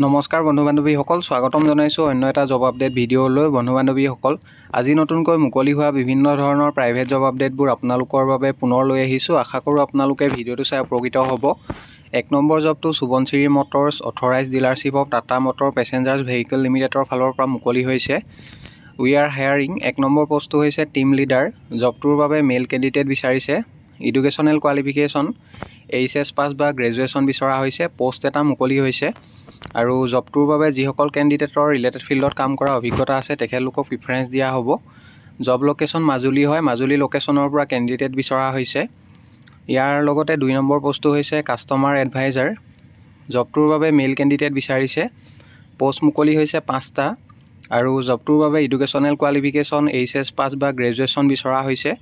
নমস্কাৰ বন্ধু বান্ধৱীসকল, স্বাগতম জনাইছোঁ অন্য এটা জব আপডেট ভিডিঅ'লৈ। বন্ধু বান্ধৱীসকল, আজি নতুনকৈ মুকলি হোৱা বিভিন্ন ধৰণৰ প্ৰাইভেট জব আপডেটবোৰ আপোনালোকৰ বাবে পুনৰ লৈ আহিছোঁ। আশা কৰোঁ আপোনালোকে ভিডিঅ'টো চাই উপকৃত হ'ব। 1 নম্বৰ জবটো Subansiri Motors authorised dealership of Tata Motor passengers vehicle লিমিটেডৰ ফালৰ পৰা মুকলি হৈছে। উই আৰ হায়াৰিং 1 নম্বৰ পষ্টটো হৈছে টিম লিডাৰ। জবটোৰ বাবে মেল কেণ্ডিডেট বিচাৰিছে। এডুকেশ্যনেল কোৱালিফিকেশ্যন HS পাছ বা গ্ৰেজুৱেশ্যন বিচৰা হৈছে। পোষ্ট এটা মুকলি হৈছে আৰু জবটোৰ বাবে যিসকল কেণ্ডিডেটৰ ৰিলেটেড ফিল্ডত কাম কৰা অভিজ্ঞতা আছে তেখেতলোকক প্ৰিফাৰেঞ্চ দিয়া হ'ব। জব লোকেশ্যন মাজুলী হয়। মাজুলী লোকেশ্যনৰ পৰা কেণ্ডিডেট বিচৰা হৈছে। ইয়াৰ লগতে 2 নম্বৰ পষ্টটো হৈছে কাষ্টমাৰ এডভাইজাৰ। জবটোৰ বাবে মেল কেণ্ডিডেট বিচাৰিছে। পোষ্ট মুকলি হৈছে 5টা আৰু জবটোৰ বাবে এডুকেশ্যনেল কোৱালিফিকেশ্যন HS পাছ বা গ্ৰেজুৱেশ্যন বিচৰা হৈছে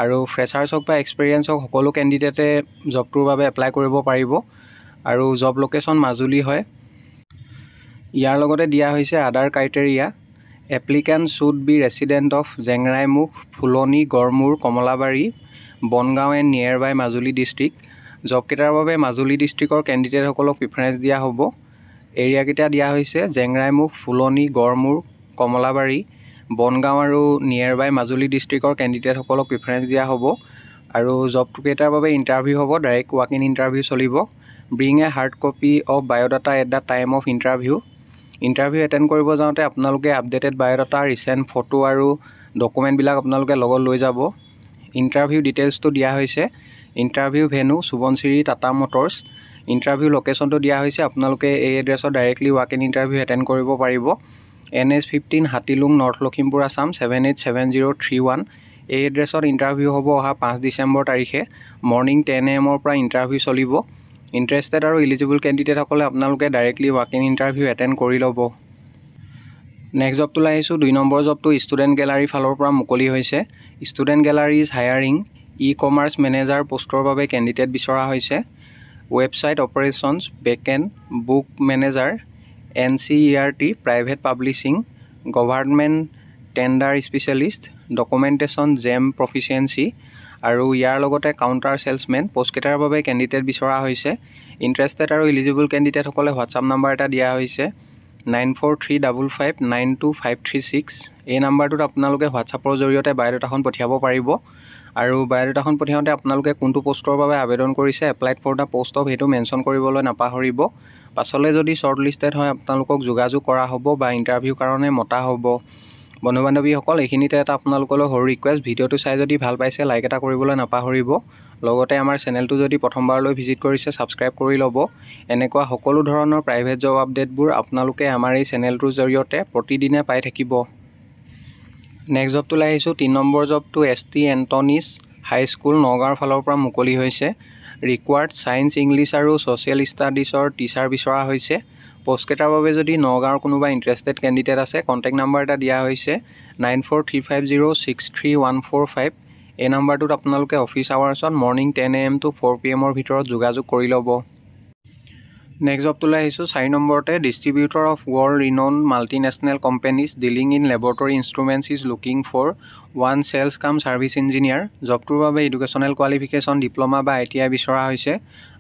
আৰু ফ্ৰেছাৰ্ছ হওক বা এক্সপিৰিয়েঞ্চ হওক সকলো কেণ্ডিডেটে জবটোৰ বাবে এপ্লাই কৰিব পাৰিব আৰু জব লোকেশ্যন মাজুলী হয়। ইয়াৰ লগতে দিয়া হৈছে other criteria. Applicant should be resident of Jengraimukh, Phulani, Garmur, Kamalabari, Bongaon and near by Majuli district. জবকেইটাৰ বাবে মাজুলী ডিষ্ট্ৰিক্টৰ কেণ্ডিডেটসকলক প্ৰিফাৰেঞ্চ দিয়া হ'ব। এৰিয়াকেইটা দিয়া হৈছে জেংৰাইমুখ, ফুলনি, গড়মূৰ, কমলাবাৰী, বনগাঁও আৰু নিয়েৰ বাই মাজুলী ডিষ্ট্ৰিক্টৰ কেণ্ডিডেটসকলক প্ৰিফাৰেঞ্চ দিয়া হ'ব আৰু জবকেইটাৰ বাবে ইণ্টাৰভিউ হ'ব। ডাইৰেক্ট ৱাক ইন ইণ্টাৰভিউ চলিব। Bring A hard copy of biodata at the time of interview. Interview attend কৰিব যাওঁতে আপোনালোকে আপডেটেড বায়'ডাটা, ৰিচেণ্ট ফটো আৰু ডকুমেণ্টবিলাক আপোনালোকে লগত লৈ যাব। ইণ্টাৰভিউ ডিটেইলছটো দিয়া হৈছে। Interview venue Subansiri Tata Motors. Interview লোকেশ্যনটো দিয়া হৈছে। আপোনালোকে এই এড্ৰেছত directly walk in interview attend কৰিব পাৰিব। NH15 Hatilung, north Lakhimpur, Assam 787031। এই এড্ৰেছত ইণ্টাৰভিউ হ'ব অহা 5 ডিচেম্বৰ তাৰিখে মৰ্ণিং 10 AM পৰা ইণ্টাৰভিউ চলিব। ইণ্টাৰেষ্টেড আৰু ইলিজিবল কেণ্ডিডেটসকলে আপোনালোকে directly walk in interview attend কৰি ল'ব। নেক্সট জবটোলৈ আহিছোঁ। 2 নম্বৰ জবটো ষ্টুডেণ্ট গেলাৰীৰ ফালৰ পৰা মুকলি হৈছে। Student gallery is hiring e-commerce manager পোষ্টৰ বাবে কেণ্ডিডেট বিচৰা হৈছে। Website operations, backend, book manager, NCERT, private publishing, government tender specialist, documentation, GeM proficiency আৰু ইয়াৰ লগতে কাউণ্টাৰ ছেলছমেন। পোষ্টকেইটাৰ বাবে কেণ্ডিডেট বিচৰা হৈছে। ইণ্টাৰেষ্টেড আৰু ইলিজিবল কেণ্ডিডেটসকলে হোৱাটছআপ নাম্বাৰ এটা দিয়া হৈছে 9435592536। এই নাম্বাৰটোত আপোনালোকে হোৱাটছআপৰ জৰিয়তে বায়'ডাটাখন পঠিয়াব পাৰিব আৰু বায়'ডাটাখন পঠিয়াওঁতে আপোনালোকে কোনটো পোষ্টৰ বাবে আবেদন কৰিছে, applied for the post of, সেইটো মেনশ্যন কৰিবলৈ নাপাহৰিব। পাছলৈ যদি শ্বৰ্ট লিষ্টেড হয় আপোনালোকক যোগাযোগ কৰা হ'ব বা ইণ্টাৰভিউৰ কাৰণে মতা হ'ব। বন্ধু বান্ধৱীসকল, এইখিনিতে এটা আপোনালোকলৈ সৰু ৰিকুৱেষ্ট। ভিডিঅ'টো চাই যদি ভাল পাইছে লাইক এটা কৰিবলৈ নাপাহৰিব। লগতে আমাৰ চেনেলটো যদি প্ৰথমবাৰলৈ ভিজিট কৰিছে ছাবস্ক্ৰাইব কৰি ল'ব। এনেকুৱা সকলো ধৰণৰ প্ৰাইভেট জব আপডেটবোৰ আপোনালোকে আমাৰ এই চেনেলটোৰ জৰিয়তে প্ৰতিদিনে পাই থাকিব। নেক্সট জবটোলৈ আহিছোঁ। 3 নম্বৰ জবটো ST এণ্টনিছ হাইস্কুল, নগাঁৱৰ ফালৰ পৰা মুকলি হৈছে। ৰিকুৱাৰ্ড ছায়েন্স, ইংলিছ আৰু ছ'চিয়েল ষ্টাডিজৰ টিচাৰ বিচৰা হৈছে। পোষ্টকেইটাৰ বাবে যদি নগাঁৱৰ কোনোবা ইণ্টাৰেষ্টেড কেণ্ডিডেট আছে, কণ্টেক্ট নাম্বাৰ এটা দিয়া হৈছে 9435063145। এই নাম্বাৰটোত আপোনালোকে office আৱাৰ্ছত morning 10 AM to 4 PM ভিতৰত যোগাযোগ কৰি ল'ব। নেক্সট জবটোলৈ আহিছোঁ। 4 নম্বৰতে distributor of world renowned multinational companies dealing in laboratory instruments is looking for 1 sales cum service engineer. জবটোৰ বাবে এডুকেশ্যনেল কোৱালিফিকেশ্যন ডিপ্ল'মা বা ITI বিচৰা হৈছে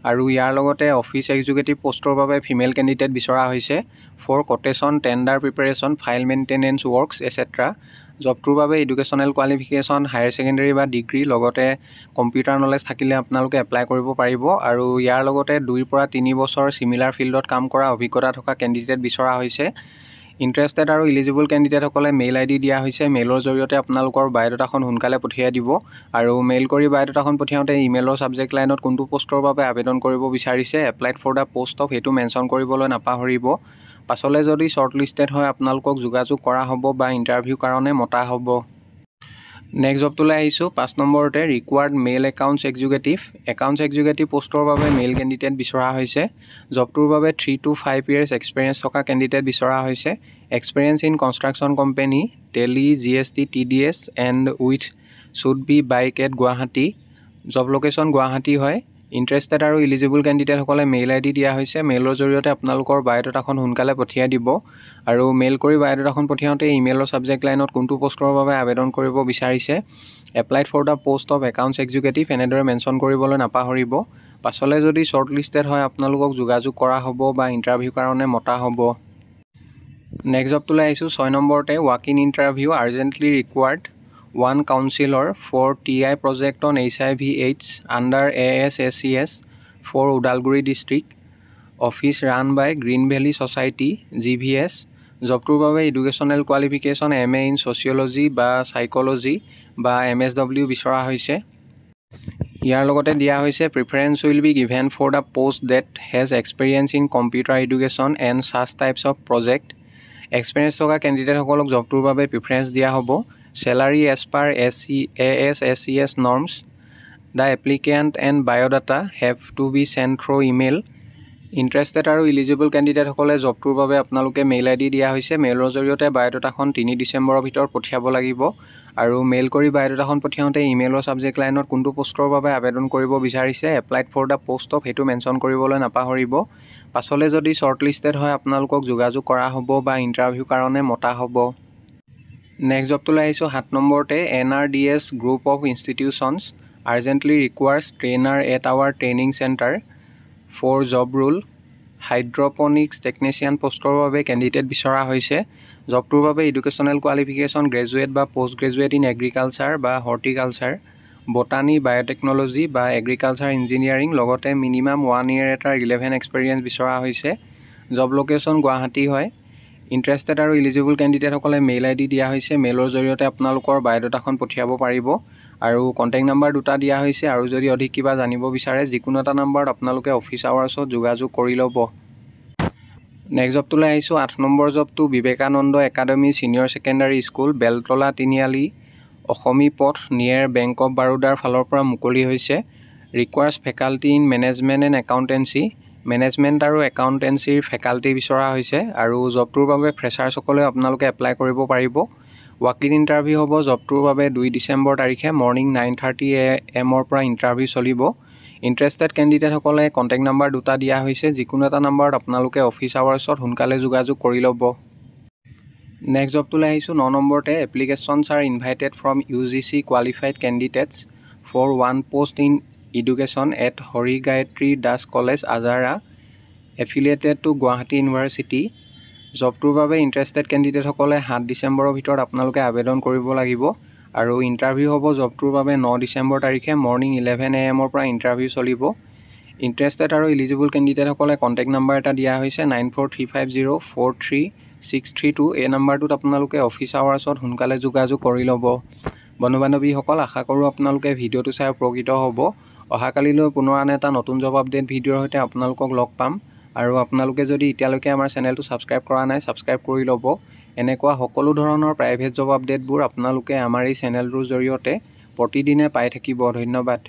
আৰু ইয়াৰ লগতে অফিচ এক্সিকিউটিভ পোষ্টৰ বাবে ফিমেল কেণ্ডিডেট বিচৰা হৈছে for quotation, tender preparation, file maintenance works etcetera. জবটোৰ বাবে এডুকেশ্যনেল কোৱালিফিকেশ্যন হায়াৰ ছেকেণ্ডেৰী বা ডিগ্ৰী লগতে কম্পিউটাৰ নলেজ থাকিলে আপোনালোকে এপ্লাই কৰিব পাৰিব আৰু ইয়াৰ লগতে 2 পৰা 3 বছৰ চিমিলাৰ ফিল্ডত কাম কৰা অভিজ্ঞতা থকা কেণ্ডিডেট বিচৰা হৈছে। ইণ্টাৰেষ্টেড আৰু ইলিজিবল কেণ্ডিডেটসকলে মেইল ID দিয়া হৈছে। মেইলৰ জৰিয়তে আপোনালোকৰ বায়'ডাটাখন সোনকালে পঠিয়াই দিব আৰু মেইল কৰি বায়'ডাটাখন পঠিয়াওঁতে ইমেইলৰ ছাবজেক্ট লাইনত কোনটো পোষ্টৰ বাবে আবেদন কৰিব বিচাৰিছে, applied for the post of, সেইটো মেনশ্যন কৰিবলৈ নাপাহৰিব। পাছলৈ যদি শ্বৰ্ট লিষ্টেড হয় আপোনালোকক যোগাযোগ কৰা হ'ব বা ইণ্টাৰভিউৰ কাৰণে মতা হ'ব। নেক্সট জবটোলৈ আহিছোঁ। 5 নম্বৰতে required mail accounts executive. Accounts executive পোষ্টৰ বাবে মেইল কেণ্ডিডেট বিচৰা হৈছে। জবটোৰ বাবে 3 to 5 years এক্সপিৰিয়েঞ্চ থকা কেণ্ডিডেট বিচৰা হৈছে। Experience in construction company, Tally, GST, TDS and with should be bike at Guwahati. Job location Guwahati হয়। ইণ্টাৰেষ্টেড আৰু ইলিজিবল কেণ্ডিডেটসকলে মেইল ID দিয়া হৈছে। মেইলৰ জৰিয়তে আপোনালোকৰ বায়'ডাটাখন সোনকালে পঠিয়াই দিব আৰু মেইল কৰি বায়'ডাটাখন পঠিয়াওঁতে ইমেইলৰ ছাবজেক্ট লাইনত কোনটো পোষ্টৰ বাবে আবেদন কৰিব বিচাৰিছে, applied for the post of accounts executive, এনেদৰে মেনশ্যন কৰিবলৈ নাপাহৰিব। পাছলৈ যদি শ্বৰ্ট লিষ্টেড হয় আপোনালোকক যোগাযোগ কৰা হ'ব বা ইণ্টাৰভিউ কাৰণে মতা হ'ব। নেক্সট জবটোলৈ আহিছোঁ 6 নম্বৰতে walk in interview urgently required 1 counsellor for TI project on HIV/AIDS under ASACS for Udalguri district office run by green valley society GVS। জবটোৰ বাবে educational qualification MA in sociology বা চাইক'লজি বা MSW বিচৰা হৈছে। ইয়াৰ লগতে দিয়া হৈছে preference will be given for the post that has experience in computer education and such types of project. Experience থকা কেণ্ডিডেটসকলক জবটোৰ বাবে প্ৰিফাৰেঞ্চ দিয়া হ'ব। Salary as per ASACS norms. The applicant and biodata have to be send through email. Interested আৰু eligible কেণ্ডিডেটসকলে জবটোৰ বাবে আপোনালোকে মেইল ID দিয়া হৈছে। মেইলৰ জৰিয়তে বায়'ডাটাখন 3 ডিচেম্বৰৰ ভিতৰত পঠিয়াব লাগিব আৰু মেইল কৰি বায়'ডাটাখন পঠিয়াওঁতে ইমেইলৰ ছাবজেক্ট লাইনত কোনটো পোষ্টৰ বাবে আবেদন কৰিব বিচাৰিছে applied for the post of সেইটো মেনশ্যন কৰিবলৈ নাপাহৰিব। পাছলৈ যদি শ্বৰ্ট লিষ্টেড হয় আপোনালোকক যোগাযোগ কৰা হ'ব বা ইণ্টাৰভিউ কাৰণে মতা হ'ব। নেক্সট জবটোলৈ আহিছোঁ 7 নম্বৰতে NRDS group of institutions urgently requires trainer at our training centre for job role hydroponics technician পোষ্টৰ বাবে কেণ্ডিডেট বিচৰা হৈছে। জবটোৰ বাবে এডুকেশ্যনেল কোৱালিফিকেশ্যন গ্ৰেজুৱেট বা পোষ্ট গ্ৰেজুৱেট ইন এগ্ৰিকালচাৰ বা হৰ্টিকালচাৰ বটানী বায়'টেকনলজি বা এগ্ৰিকালচাৰ ইঞ্জিনিয়াৰিং লগতে মিনিমাম 1 year এটা ৰিলেভেণ্ট এক্সপিৰিয়েঞ্চ বিচৰা হৈছে। জব লোকেশ্যন গুৱাহাটী হয়। ইণ্টাৰেষ্টেড আৰু ইলিজিবল কেণ্ডিডেটসকলে মেইল ID দিয়া হৈছে। মেইলৰ জৰিয়তে আপোনালোকৰ বায়'ডাটাখন পঠিয়াব পাৰিব আৰু কণ্টেক্ট নাম্বাৰ 2টা দিয়া হৈছে আৰু যদি অধিক কিবা জানিব বিচাৰে যিকোনো এটা নাম্বাৰত আপোনালোকে অফিচ আৱাৰ্ছত যোগাযোগ কৰি ল'ব। নেক্সট জবটোলৈ আহিছোঁ 8 নম্বৰ জবটো Vivekananda academy senior secondary school Beltola Tiniali Asomi Path near bank of বাৰোদাৰ ফালৰ পৰা মুকলি হৈছে। ৰিকুৱাৰ্ছ faculty in management and accountancy management আৰু একাউণ্টেঞ্চিৰ ফেকাল্টি বিচৰা হৈছে আৰু জবটোৰ বাবে ফ্ৰেছাৰ্ছসকলে আপোনালোকে এপ্লাই কৰিব পাৰিব। ৱাক ইন ইণ্টাৰভিউ হ'ব। জবটোৰ বাবে 2 ডিচেম্বৰ তাৰিখে মৰ্ণিং 9:30 AM পৰা ইণ্টাৰভিউ চলিব। ইণ্টাৰেষ্টেড কেণ্ডিডেটসকলে কণ্টেক্ট নাম্বাৰ 2টা দিয়া হৈছে। যিকোনো এটা নাম্বাৰত আপোনালোকে অফিচ আৱাৰ্ছত সোনকালে যোগাযোগ কৰি ল'ব। নেক্সট জবটোলৈ আহিছোঁ 9 নম্বৰতে applications are invited from UGC qualified candidates for 1 post in education at Hari Gayatri Das college Azara affiliated to Guwahati university. জবটোৰ বাবে ইণ্টাৰেষ্টেড কেণ্ডিডেটসকলে 7 ডিচেম্বৰৰ ভিতৰত আপোনালোকে আবেদন কৰিব লাগিব আৰু ইণ্টাৰভিউ হ'ব জবটোৰ বাবে 9 ডিচেম্বৰ তাৰিখে মৰ্ণিং 11 AM পৰা ইণ্টাৰভিউ চলিব। ইণ্টাৰেষ্টেড আৰু ইলিজিবল কেণ্ডিডেটসকলে কণ্টেক্ট নাম্বাৰ এটা দিয়া হৈছে 9435043632। এই নাম্বাৰটোত আপোনালোকে অফিচ আৱাৰ্ছত সোনকালে যোগাযোগ কৰি ল'ব। বন্ধু বান্ধৱীসকল আশা কৰোঁ আপোনালোকে ভিডিঅ'টো চাই উপকৃত হ'ব। অহাকালিলৈ পুনৰ আন এটা নতুন জব আপডেট ভিডিঅ'ৰ সৈতে আপোনালোকক লগ পাম আৰু আপোনালোকে যদি এতিয়ালৈকে আমাৰ চেনেলটো ছাবস্ক্ৰাইব কৰা নাই ছাবস্ক্ৰাইব কৰি ল'ব। এনেকুৱা সকলো ধৰণৰ প্ৰাইভেট জব আপডেটবোৰ আপোনালোকে আমাৰ এই চেনেলটোৰ জৰিয়তে প্ৰতিদিনে পাই থাকিব। ধন্যবাদ।